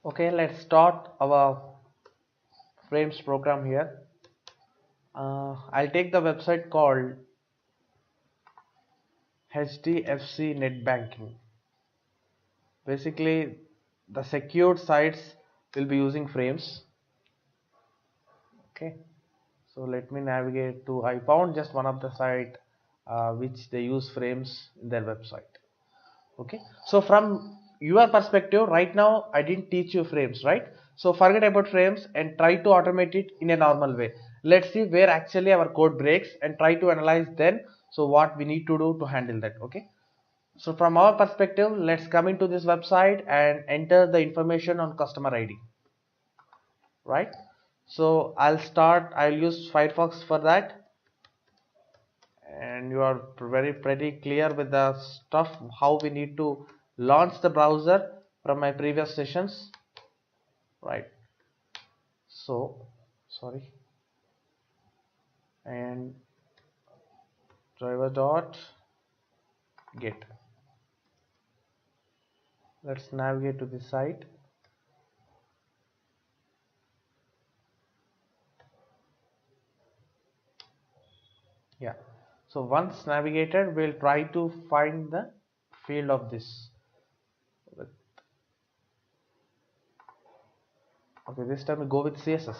Okay, let's start our frames program here. I'll take the website called HDFC Net Banking. Basically, the secured sites will be using frames. Okay, so let me navigate to. I found just one of the site which they use frames in their website. Okay, so from your perspective, right now I didn't teach you frames, right? So forget about frames and try to automate it in a normal way. Let's see where actually our code breaks and try to analyze then so what we need to do to handle that. Okay, so from our perspective, let's come into this website and enter the information on customer ID, right? So I'll use Firefox for that, and you are pretty clear with the stuff how we need to launch the browser from my previous sessions, right? So sorry, and driver dot get. Let's navigate to this site. Yeah, so once navigated, we'll try to find the field of this. Okay, this time we go with CSS.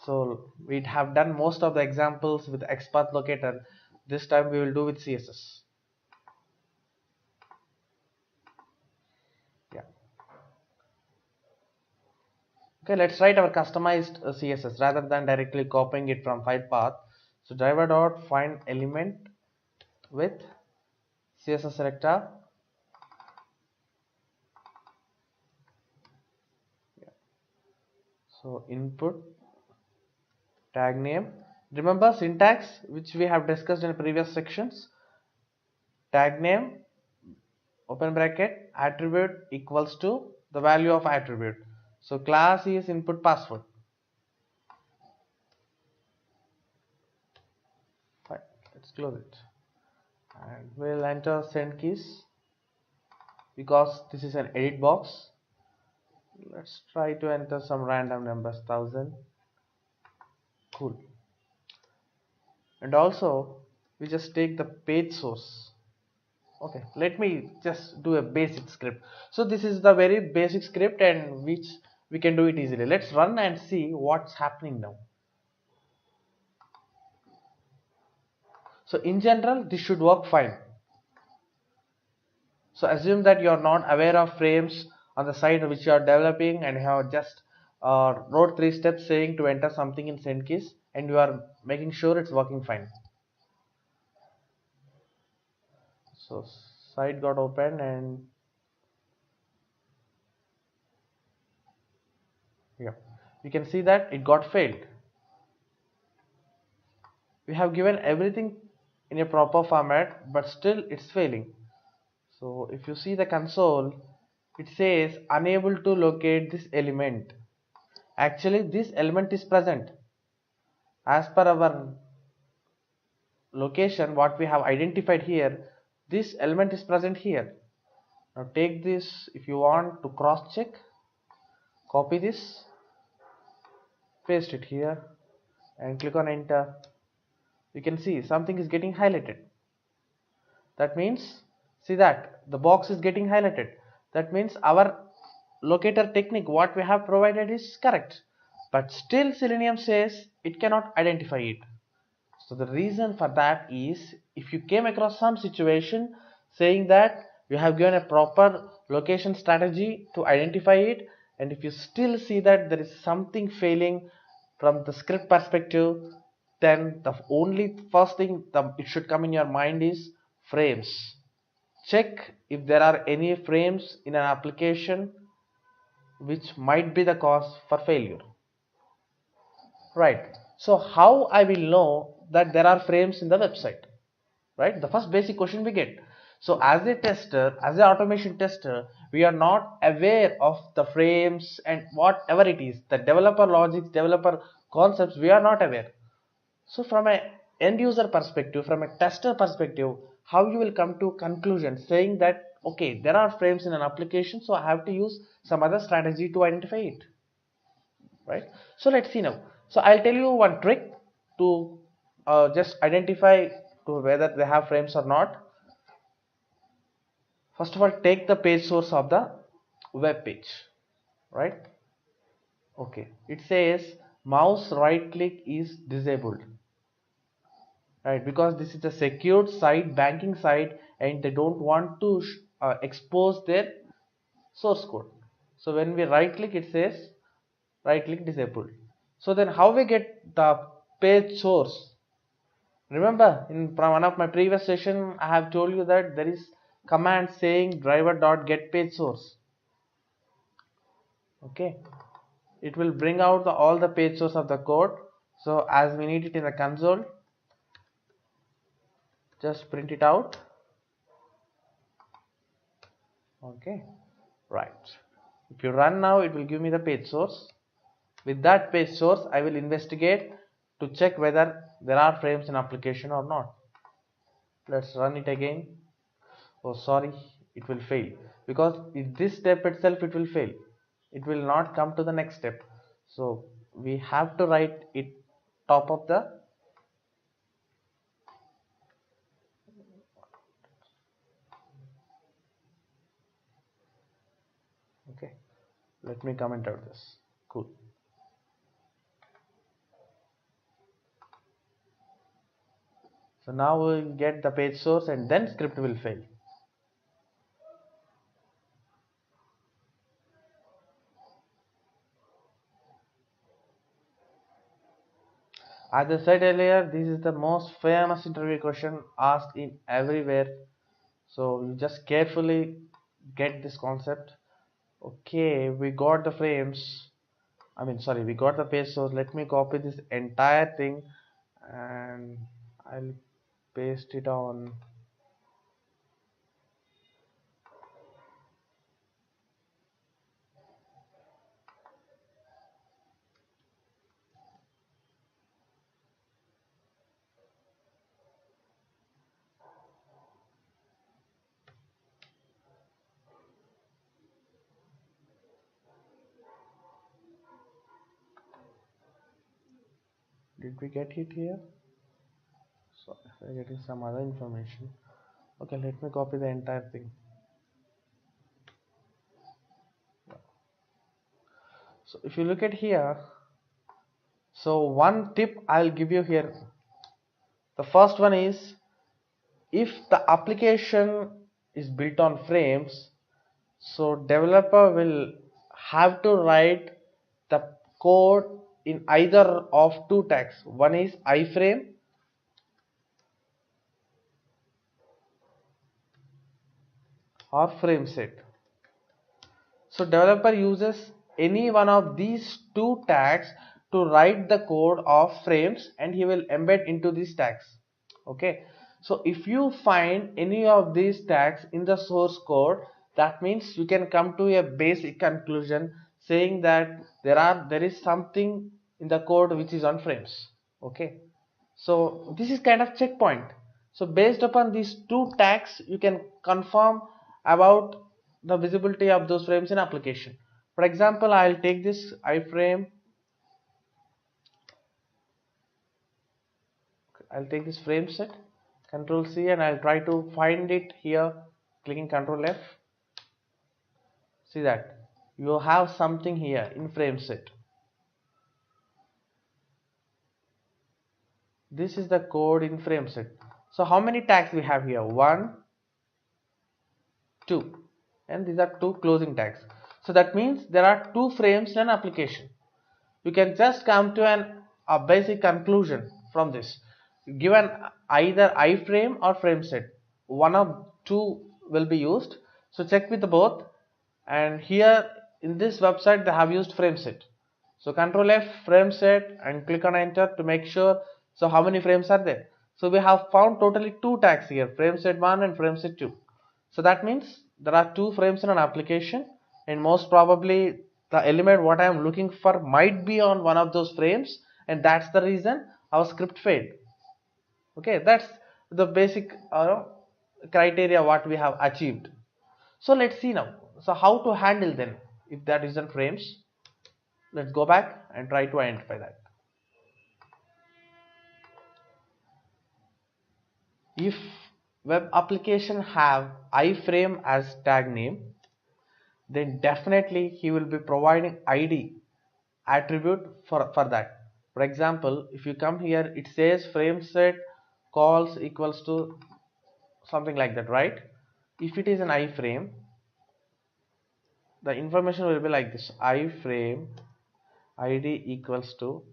So we have done most of the examples with XPath locator. This time we will do with CSS. Yeah. Okay, let's write our customized CSS rather than directly copying it from file path. So driver dot find element with CSS selector. Yeah. So input tag name. Remember syntax which we have discussed in previous sections. Tag name open bracket attribute equals to the value of attribute. So class is input password. Fine, let's close it and we'll enter send keys because this is an edit box. Let's try to enter some random numbers, 1000. Cool. And also we just take the page source. Okay, let me just do a basic script. So this is the very basic script and which we can do it easily. Let's run and see what's happening now. So in general this should work fine. So assume that you are not aware of frames on the site which you are developing and you have just wrote 3 steps saying to enter something in send keys and you are making sure it's working fine. So site got opened and yeah, you can see that it got failed. We have given everything in a proper format but still it's failing. So if you see the console, it says unable to locate this element. Actually this element is present as per our location what we have identified here. This element is present here. Now take this, if you want to cross check, copy this, paste it here and click on enter. You can see something is getting highlighted. That means, see that the box is getting highlighted. That means our locator technique what we have provided is correct, but still Selenium says it cannot identify it. So the reason for that is if you came across some situation saying that you have given a proper location strategy to identify it, and if you still see that there is something failing from the script perspective, then the only first thing that it should come in your mind is frames. Check if there are any frames in an application which might be the cause for failure. Right. So how I will know that there are frames in the website? Right. The first basic question we get. So as a tester, as an automation tester, we are not aware of the frames and whatever it is, the developer logics, developer concepts, we are not aware. So from a end user perspective, from a tester perspective, how you will come to conclusion saying that okay, there are frames in an application, so I have to use some other strategy to identify it, right? So let's see now. So I'll tell you one trick to just identify to whether they have frames or not. First of all, take the page source of the web page, right? Okay, it says mouse right click is disabled, right? Because this is a secured site, banking site, and they don't want to expose their source code. So when we right click, it says right click disabled. So then how we get the page source? Remember, in one of my previous session I have told you that there is command saying driver.getPageSource. Okay, it will bring out all the page source of the code. So as we need it in the console, just print it out. Okay, right. If you run now, it will give me the page source. With that page source, I will investigate to check whether there are frames in application or not. Let's run it again. Oh sorry, it will fail, because in this step itself it will fail. It will not come to the next step. So we have to write it top of the okay. Let me comment out this. Cool. So now we'll get the page source and then script will fail. As I said earlier, this is the most famous interview question asked in everywhere. So you just carefully get this concept. Okay, we got the frames. We got the page source. Let me copy this entire thing and I'll paste it on. Did we get it here? So if I'm getting some other information. Okay, let me copy the entire thing. So if you look at here, so one tip I'll give you here. The first one is, if the application is built on frames, so developer will have to write the code in either of two tags. One is iframe or frame set. So developer uses any one of these two tags to write the code of frames, and he will embed into these tags. Okay, so if you find any of these tags in the source code, that means you can come to a basic conclusion saying that there is something in the code which is on frames. Okay, so this is kind of checkpoint. So based upon these two tags, you can confirm about the visibility of those frames in application. For example, I'll take this iframe. I'll take this frame set, Control C, and I'll try to find it here, clicking Control F. See that you have something here in frame set. This is the code in frame set. So how many tags we have here? 1, 2, and these are two closing tags. So that means there are two frames in an application. You can just come to a basic conclusion from this. Given either iframe or frame set, one of two will be used. So check with both, and here in this website they have used frame set. So Control F, frame set, and click on enter to make sure. So how many frames are there? So we have found totally two tags here, frame set 1 and frame set 2. So that means there are two frames in an application, and most probably the element what I am looking for might be on one of those frames, and that's the reason our script failed. Okay, that's the basic criteria what we have achieved. So let's see now. So how to handle then if that isn't frames? Let's go back and try to identify that. If web application have iframe as tag name, then definitely he will be providing id attribute for that. For example, if you come here, it says frame set calls equals to something like that, right? If it is an iframe, the information will be like this: iframe id equals to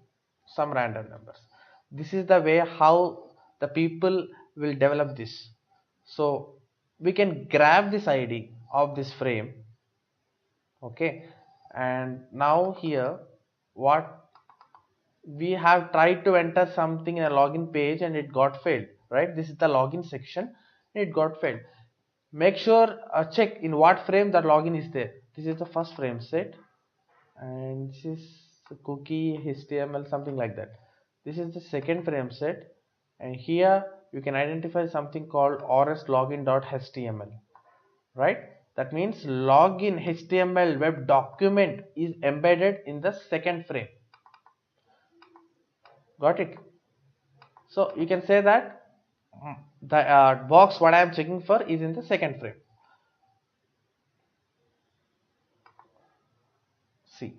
some random numbers. This is the way how the people will develop this. So we can grab this id of this frame, okay, and now here what we have tried to enter something in a login page and it got failed, right? This is the login section, it got failed. Make sure check in what frame the login is there. This is the first frame set, and this is cookie HTML, something like that. This is the second frame set, and here you can identify something called rs login.html, right? That means login HTML web document is embedded in the second frame. Got it? So you can say that the box what I am checking for is in the second frame. See,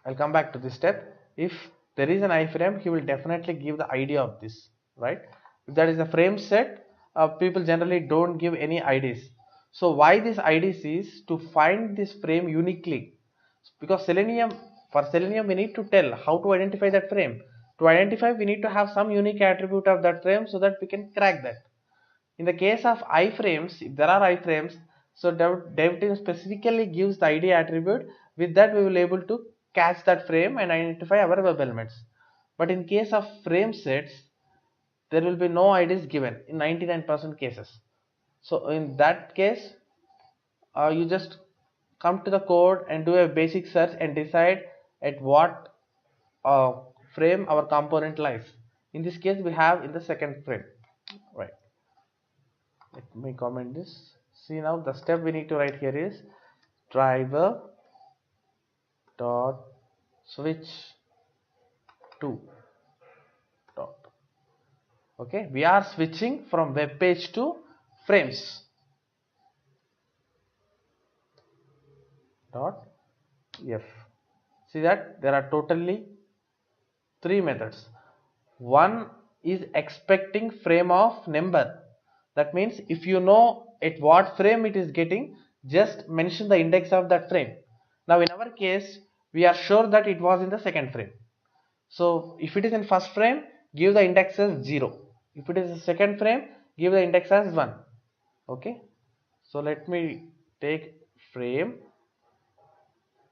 I'll come back to this step. If there is an iframe, he will definitely give the ID of this, right? If that is a frame set, people generally don't give any IDs. So why this IDs is to find this frame uniquely, because for Selenium we need to tell how to identify that frame. To identify, we need to have some unique attribute of that frame so that we can crack that. In the case of iframes, if there are iframes, so dev team specifically gives the ID attribute. With that we will able to catch that frame and identify our web elements. But in case of frame sets, there will be no IDs given in 99% cases. So in that case, you just come to the code and do a basic search and decide at what frame our component lies. In this case, we have in the second frame, right? Let me comment this. See, now the step we need to write here is driver dot switch to dot. Okay, we are switching from web page to frames. Dot f. See that there are totally 3 methods. One is expecting frame of number. That means if you know at what frame it is getting, just mention the index of that frame. Now in our case, we are sure that it was in the second frame. So if it is in first frame, give the index as 0. If it is the second frame, give the index as 1. Okay. So let me take frame.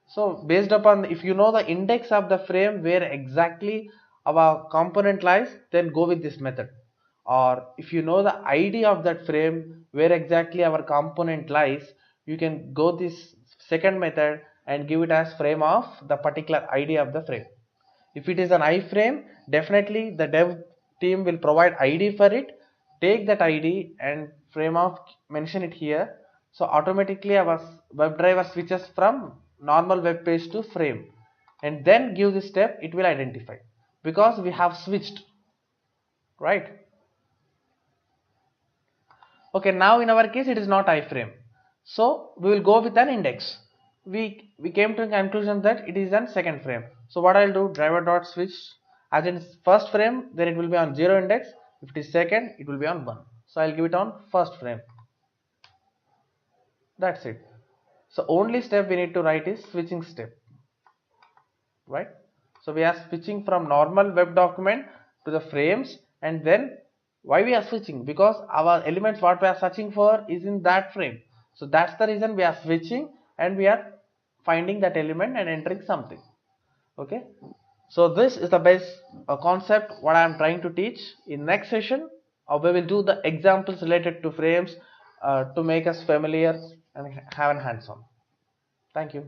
So based upon, if you know the index of the frame where exactly our component lies, then go with this method. Or if you know the ID of that frame where exactly our component lies, you can go this second method and give it as frame of the particular ID of the frame. If it is an iframe, definitely the dev team will provide ID for it. Take that ID and frame of mention it here. So automatically our WebDriver switches from normal web page to frame, and then give this step, it will identify because we have switched, right? Okay, now in our case it is not iframe, so we will go with an index. We came to a conclusion that it is an second frame. So what I'll do, driver dot switch, as in first frame, then it will be on 0 index. If it is second, it will be on 1. So I'll give it on first frame. That's it. So only step we need to write is switching step, right? So we are switching from normal web document to the frames, and then why we are switching? Because our elements what we are searching for is in that frame. So that's the reason we are switching, and we are finding that element and entering something. Okay. So this is the base concept what I am trying to teach. In next session, we will do the examples related to frames to make us familiar and have an hands-on. Thank you.